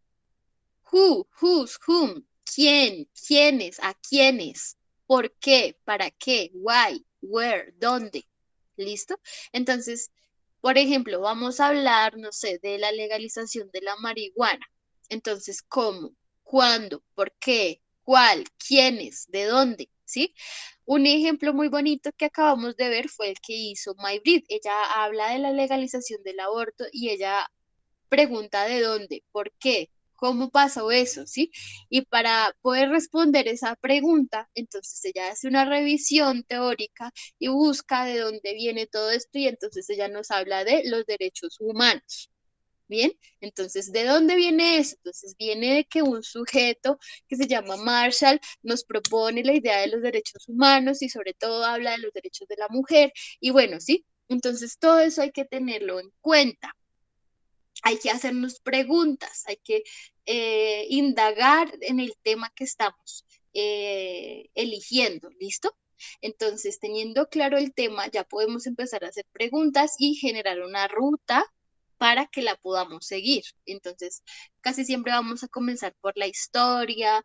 who, whose, whom, quién, quiénes, a quiénes, por qué, para qué, why, where, dónde. ¿Listo? Entonces, por ejemplo, vamos a hablar, no sé, de la legalización de la marihuana. Entonces, ¿cómo? ¿Cuándo? ¿Por qué? ¿Cuál? ¿Quiénes? ¿De dónde? ¿Sí? Un ejemplo muy bonito que acabamos de ver fue el que hizo Maybrit. Ella habla de la legalización del aborto y ella pregunta de dónde, por qué, cómo pasó eso, ¿sí? Y para poder responder esa pregunta, entonces ella hace una revisión teórica y busca de dónde viene todo esto y entonces ella nos habla de los derechos humanos. Bien, entonces, ¿de dónde viene eso? Entonces, viene de que un sujeto que se llama Marshall nos propone la idea de los derechos humanos y sobre todo habla de los derechos de la mujer. Y bueno, sí, entonces todo eso hay que tenerlo en cuenta, hay que hacernos preguntas, hay que indagar en el tema que estamos eligiendo, ¿listo? Entonces, teniendo claro el tema, ya podemos empezar a hacer preguntas y generar una ruta para que la podamos seguir. Entonces, casi siempre vamos a comenzar por la historia,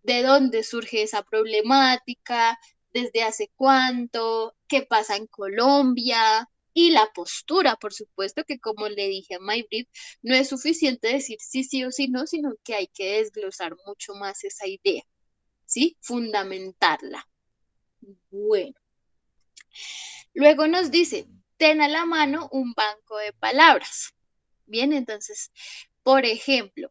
de dónde surge esa problemática, desde hace cuánto, qué pasa en Colombia y la postura, por supuesto, que como le dije a Maybrit, no es suficiente decir sí, sí o sí no, sino que hay que desglosar mucho más esa idea, ¿sí? Fundamentarla. Bueno, luego nos dice, ten a la mano un banco de palabras. Bien, entonces, por ejemplo,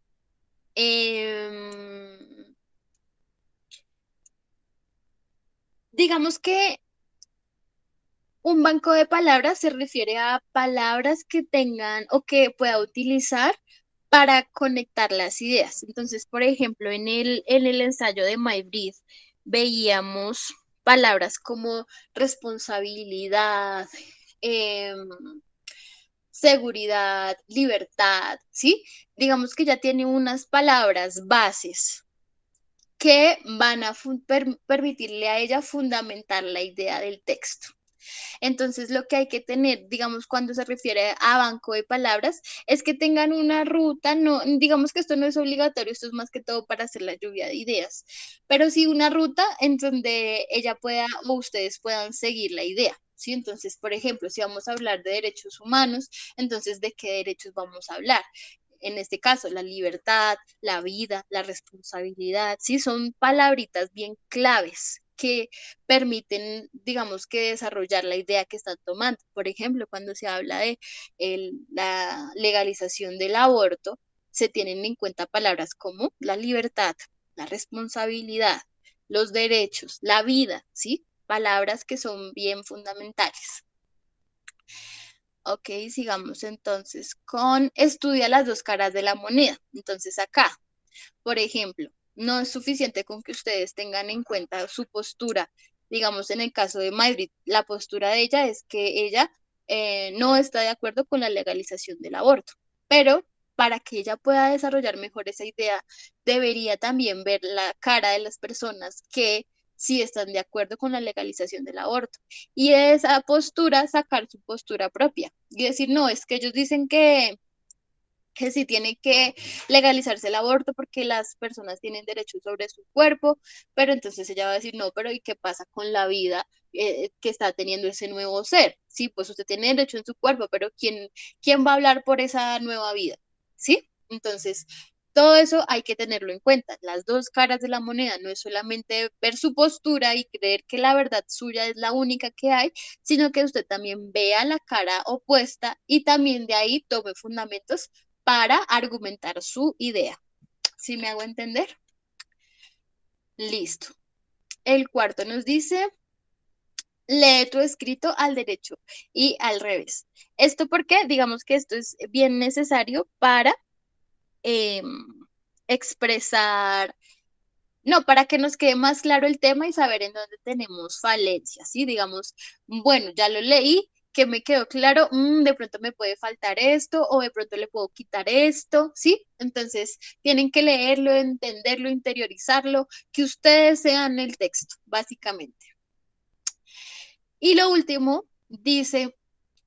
digamos que un banco de palabras se refiere a palabras que tengan o que pueda utilizar para conectar las ideas. Entonces, por ejemplo, en el ensayo de Maybrit veíamos palabras como responsabilidad, em, seguridad, libertad, ¿sí? Digamos que ya tiene unas palabras bases que van a permitirle a ella fundamentar la idea del texto. Entonces, lo que hay que tener, digamos, cuando se refiere a banco de palabras, es que tengan una ruta, no, digamos que esto no es obligatorio, esto es más que todo para hacer la lluvia de ideas, pero sí una ruta en donde ella pueda o ustedes puedan seguir la idea. ¿Sí? Entonces, por ejemplo, si vamos a hablar de derechos humanos, entonces, ¿de qué derechos vamos a hablar? En este caso, la libertad, la vida, la responsabilidad, ¿sí? Son palabritas bien claves que permiten, digamos, que desarrollar la idea que están tomando. Por ejemplo, cuando se habla de la legalización del aborto, se tienen en cuenta palabras como la libertad, la responsabilidad, los derechos, la vida, ¿sí? Palabras que son bien fundamentales. Ok, sigamos entonces con estudia las dos caras de la moneda. Entonces acá, por ejemplo, no es suficiente con que ustedes tengan en cuenta su postura. Digamos, en el caso de Madrid, la postura de ella es que ella no está de acuerdo con la legalización del aborto, pero para que ella pueda desarrollar mejor esa idea, debería también ver la cara de las personas que sí están de acuerdo con la legalización del aborto. Y de esa postura sacar su postura propia y decir, no, es que ellos dicen que sí tiene que legalizarse el aborto porque las personas tienen derecho sobre su cuerpo, pero entonces ella va a decir, no, pero ¿y qué pasa con la vida que está teniendo ese nuevo ser? Sí, pues usted tiene derecho en su cuerpo, pero ¿quién va a hablar por esa nueva vida? ¿Sí? Entonces, todo eso hay que tenerlo en cuenta. Las dos caras de la moneda no es solamente ver su postura y creer que la verdad suya es la única que hay, sino que usted también vea la cara opuesta y también de ahí tome fundamentos para argumentar su idea. ¿Sí me hago entender? Listo. El cuarto nos dice, lee tu escrito al derecho y al revés. ¿Esto porque digamos que esto es bien necesario para eh, expresar, no, para que nos quede más claro el tema y saber en dónde tenemos falencias, ¿sí? Digamos, bueno, ya lo leí, que me quedó claro, de pronto me puede faltar esto o de pronto le puedo quitar esto, ¿sí? Entonces, tienen que leerlo, entenderlo, interiorizarlo, que ustedes sean el texto, básicamente. Y lo último, dice,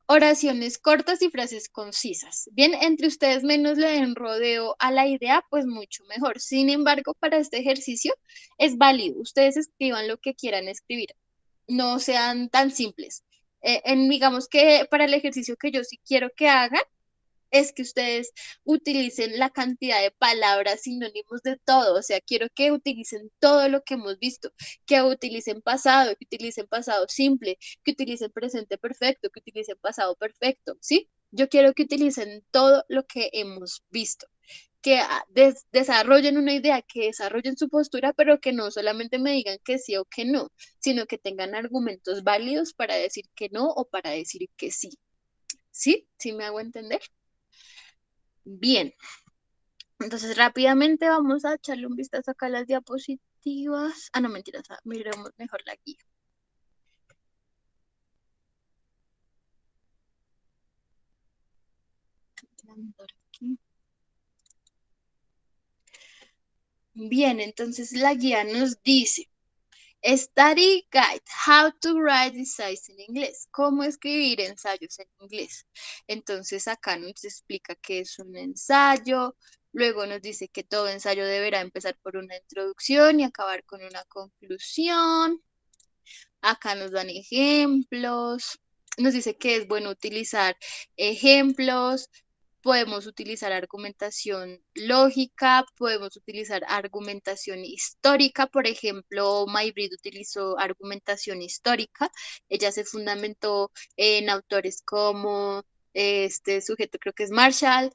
oraciones cortas y frases concisas. Bien, entre ustedes menos le den rodeo a la idea, pues mucho mejor. Sin embargo, para este ejercicio es válido. Ustedes escriban lo que quieran escribir. No sean tan simples. Digamos que para el ejercicio que yo sí quiero que hagan, es que ustedes utilicen la cantidad de palabras sinónimos de todo, o sea, quiero que utilicen todo lo que hemos visto, que utilicen pasado, que utilicen pasado simple, que utilicen presente perfecto, que utilicen pasado perfecto, ¿sí? Yo quiero que utilicen todo lo que hemos visto, que desarrollen una idea, que desarrollen su postura, pero que no solamente me digan que sí o que no, sino que tengan argumentos válidos para decir que no o para decir que sí. ¿Sí? ¿Sí me hago entender? Bien, entonces rápidamente vamos a echarle un vistazo acá a las diapositivas. Ah, no, mentiras, miremos mejor la guía. Aquí. Bien, entonces la guía nos dice, Study Guide, How to Write Essays in English, cómo escribir ensayos en inglés. Entonces acá nos explica qué es un ensayo, luego nos dice que todo ensayo deberá empezar por una introducción y acabar con una conclusión. Acá nos dan ejemplos, nos dice que es bueno utilizar ejemplos, podemos utilizar argumentación lógica, podemos utilizar argumentación histórica. Por ejemplo, Maybrit utilizó argumentación histórica. Ella se fundamentó en autores como este sujeto, creo que es Marshall,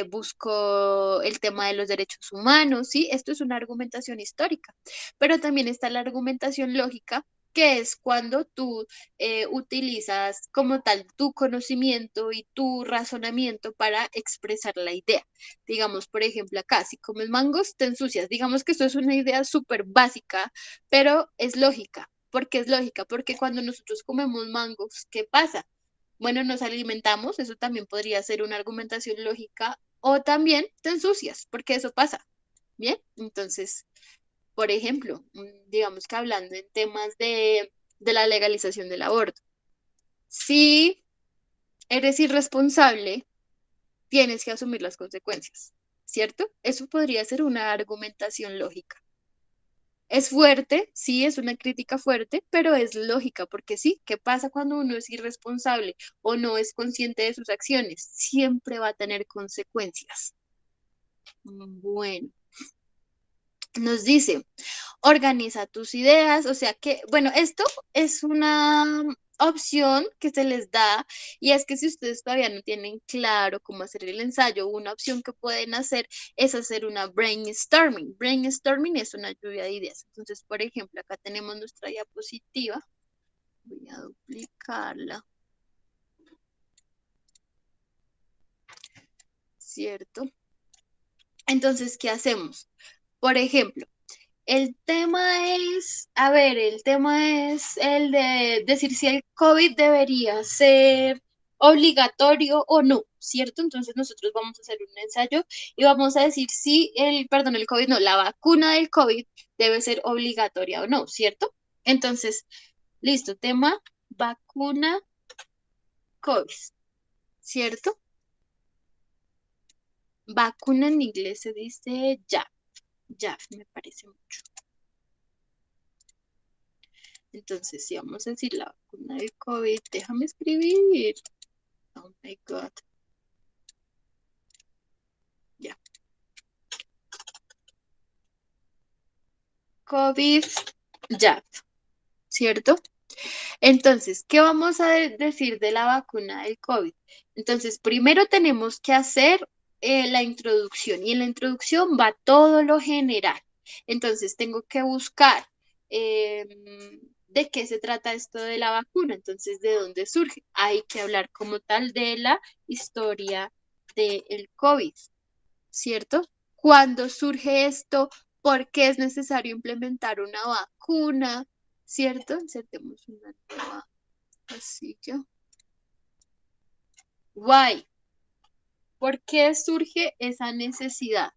buscó el tema de los derechos humanos, ¿sí? Esto es una argumentación histórica. Pero también está la argumentación lógica, que es cuando tú utilizas como tal tu conocimiento y tu razonamiento para expresar la idea. Digamos, por ejemplo, acá, si comes mangos, te ensucias. Digamos que esto es una idea súper básica, pero es lógica. ¿Por qué es lógica? Porque cuando nosotros comemos mangos, ¿qué pasa? Bueno, nos alimentamos, eso también podría ser una argumentación lógica, o también te ensucias, porque eso pasa. Bien, entonces por ejemplo, digamos que hablando en temas de la legalización del aborto, si eres irresponsable, tienes que asumir las consecuencias, ¿cierto? Eso podría ser una argumentación lógica. Es fuerte, sí, es una crítica fuerte, pero es lógica, porque sí, ¿qué pasa cuando uno es irresponsable o no es consciente de sus acciones? Siempre va a tener consecuencias. Bueno, nos dice, organiza tus ideas, o sea que, bueno, esto es una opción que se les da y es que si ustedes todavía no tienen claro cómo hacer el ensayo, una opción que pueden hacer es hacer una brainstorming. Brainstorming es una lluvia de ideas. Entonces, por ejemplo, acá tenemos nuestra diapositiva. Voy a duplicarla. ¿Cierto? Entonces, ¿qué hacemos? Por ejemplo, el tema es, a ver, el tema es el de decir si el COVID debería ser obligatorio o no, ¿cierto? Entonces nosotros vamos a hacer un ensayo y vamos a decir si perdón, el COVID no, la vacuna del COVID debe ser obligatoria o no, ¿cierto? Entonces, listo, tema vacuna COVID, ¿cierto? Vacuna en inglés se dice ya, me parece mucho. Entonces, si vamos a decir la vacuna del COVID, déjame escribir. Oh my God. Ya. COVID, ya, ¿cierto? Entonces, ¿qué vamos a decir de la vacuna del COVID? Entonces, primero tenemos que hacer la introducción y en la introducción va todo lo general. Entonces, tengo que buscar de qué se trata esto de la vacuna, entonces, de dónde surge. Hay que hablar como tal de la historia del COVID, ¿cierto? ¿Cuándo surge esto? ¿Por qué es necesario implementar una vacuna? ¿Cierto? Insertemos una nueva casilla. Why. ¿Por qué surge esa necesidad?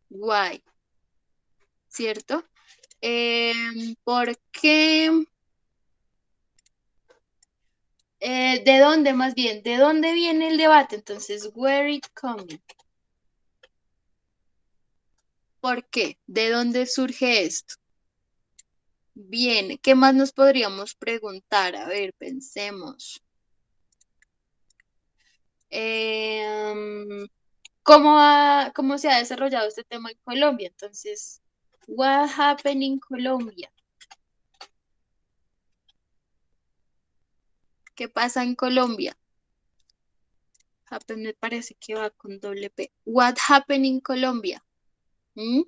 Why. ¿Cierto? ¿Por qué? ¿De dónde más bien? ¿De dónde viene el debate? Entonces, where it coming? ¿Por qué? ¿De dónde surge esto? Bien, ¿qué más nos podríamos preguntar? A ver, pensemos. ¿Cómo se ha desarrollado este tema en Colombia? Entonces, what happened in Colombia? ¿Qué pasa en Colombia? Happen me parece que va con doble P. What happened in Colombia? ¿Mm?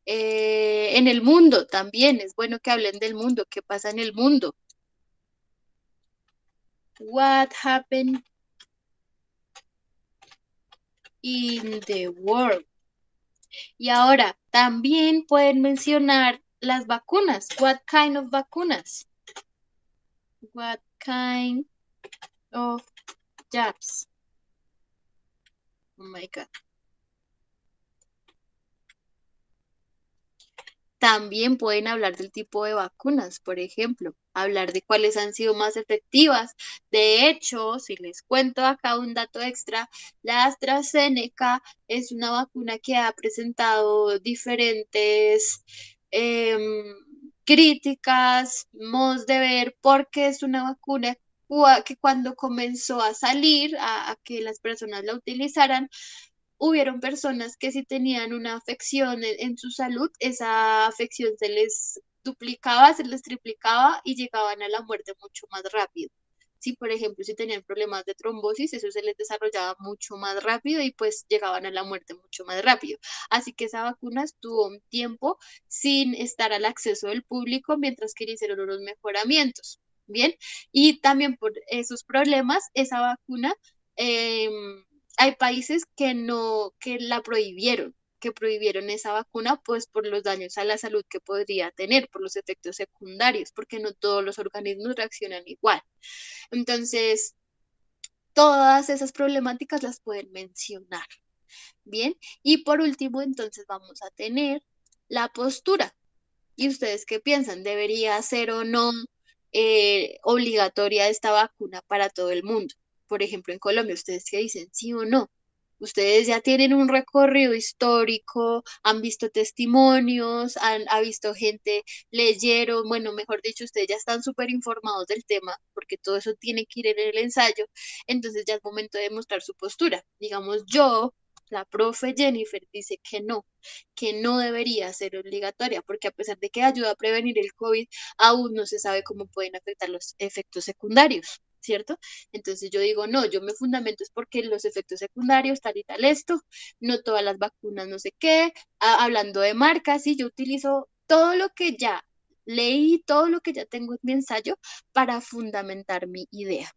En el mundo también, es bueno que hablen del mundo. ¿Qué pasa en el mundo? What happened in the world? Y ahora, también pueden mencionar las vacunas. What kind of vacunas? What kind of jabs? Oh my God. También pueden hablar del tipo de vacunas, por ejemplo, hablar de cuáles han sido más efectivas. De hecho, si les cuento acá un dato extra, la AstraZeneca es una vacuna que ha presentado diferentes críticas, modos de ver, porque es una vacuna que cuando comenzó a salir, a que las personas la utilizaran, hubieron personas que si tenían una afección en su salud, esa afección se les duplicaba, se les triplicaba y llegaban a la muerte mucho más rápido. Si, por ejemplo, si tenían problemas de trombosis, eso se les desarrollaba mucho más rápido y pues llegaban a la muerte mucho más rápido. Así que esa vacuna estuvo un tiempo sin estar al acceso del público mientras que le hicieron los mejoramientos. Bien, y también por esos problemas, esa vacuna hay países que no, que la prohibieron, que prohibieron esa vacuna, pues por los daños a la salud que podría tener, por los efectos secundarios, porque no todos los organismos reaccionan igual. Entonces, todas esas problemáticas las pueden mencionar. Bien, y por último, entonces vamos a tener la postura. ¿Y ustedes qué piensan? ¿Debería ser o no obligatoria esta vacuna para todo el mundo? Por ejemplo, en Colombia, ¿ustedes qué dicen? ¿Sí o no? Ustedes ya tienen un recorrido histórico, han visto testimonios, ha visto gente, leyeron, bueno, mejor dicho, ustedes ya están súper informados del tema, porque todo eso tiene que ir en el ensayo, entonces ya es momento de mostrar su postura. Digamos, yo, la profe Jennifer, dice que no debería ser obligatoria, porque a pesar de que ayuda a prevenir el COVID, aún no se sabe cómo pueden afectar los efectos secundarios, ¿cierto? Entonces yo digo, no, yo me fundamento es porque los efectos secundarios, tal y tal esto, no todas las vacunas, no sé qué, hablando de marcas, sí, yo utilizo todo lo que ya leí, todo lo que ya tengo en mi ensayo para fundamentar mi idea.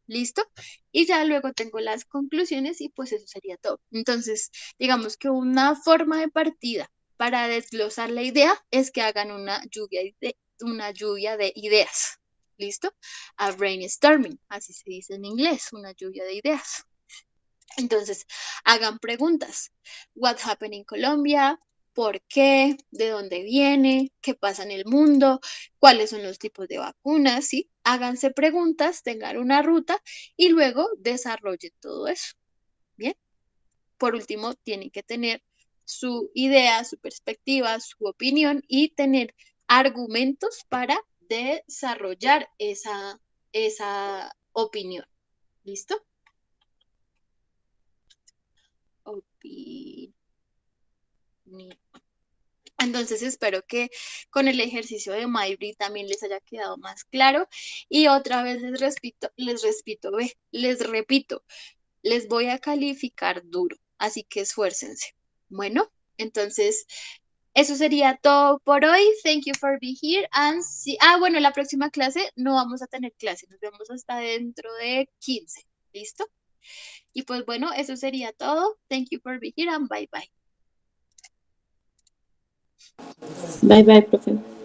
¿Listo? Y ya luego tengo las conclusiones y pues eso sería todo. Entonces, digamos que una forma de partida para desglosar la idea es que hagan una lluvia de ideas. ¿Listo? A brainstorming, así se dice en inglés, una lluvia de ideas. Entonces, hagan preguntas. What happened in Colombia? ¿Por qué? ¿De dónde viene? ¿Qué pasa en el mundo? ¿Cuáles son los tipos de vacunas? ¿Sí? Háganse preguntas, tengan una ruta y luego desarrollen todo eso. Bien. Por último, tienen que tener su idea, su perspectiva, su opinión y tener argumentos para desarrollar esa opinión. ¿Listo? Opinión. Entonces espero que con el ejercicio de Mayri también les haya quedado más claro. Y otra vez les repito, les voy a calificar duro, así que esfuércense. Bueno, entonces eso sería todo por hoy. Thank you for being here and bueno, la próxima clase no vamos a tener clase, nos vemos hasta dentro de 15. ¿Listo? Y pues bueno, eso sería todo. Thank you for being here and bye bye. Bye bye, profe.